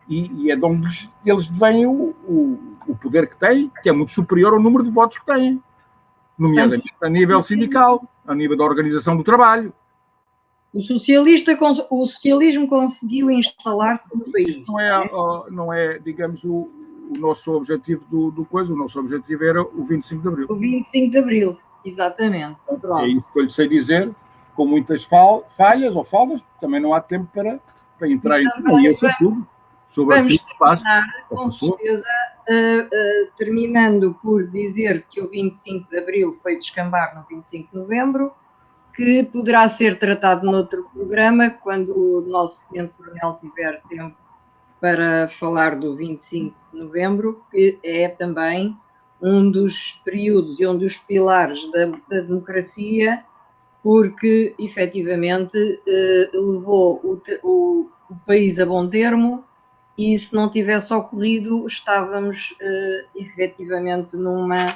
E é de onde eles vêm o poder que têm, que é muito superior ao número de votos que têm. Nomeadamente a nível sindical, a nível da organização do trabalho. O socialismo conseguiu instalar-se no país. Isto não é digamos, o nosso objetivo do coisa. O nosso objetivo era o 25 de Abril. O 25 de Abril, exatamente. Pronto. É isso que eu lhe sei dizer, com muitas falhas ou faltas, também não há tempo para entrar em tudo. Vamos terminar, com certeza, terminando por dizer que o 25 de Abril foi descambar no 25 de Novembro, que poderá ser tratado noutro programa, quando o nosso tenente-coronel tiver tempo para falar do 25 de Novembro, que é também um dos períodos e um dos pilares da democracia, porque, efetivamente, levou o país a bom termo, e se não tivesse ocorrido, estávamos, efetivamente, numa...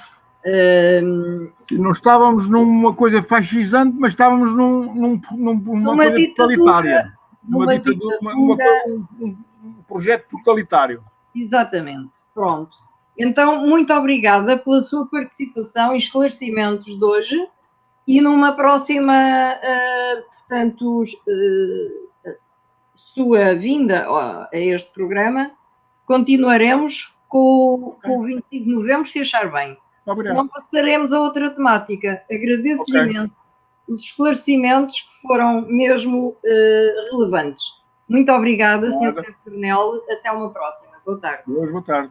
Não estávamos numa coisa fascisante, mas estávamos numa coisa totalitária. Um projeto totalitário. Exatamente. Pronto. Então, muito obrigada pela sua participação e esclarecimentos de hoje, e numa próxima, portanto, sua vinda a este programa, continuaremos com o 25 de Novembro, se achar bem. Obrigado. Não passaremos a outra temática. Agradeço-lhe imenso os esclarecimentos, que foram mesmo relevantes. Muito obrigada, Sr. Tenente-Coronel. Até uma próxima. Boa tarde. Boa tarde.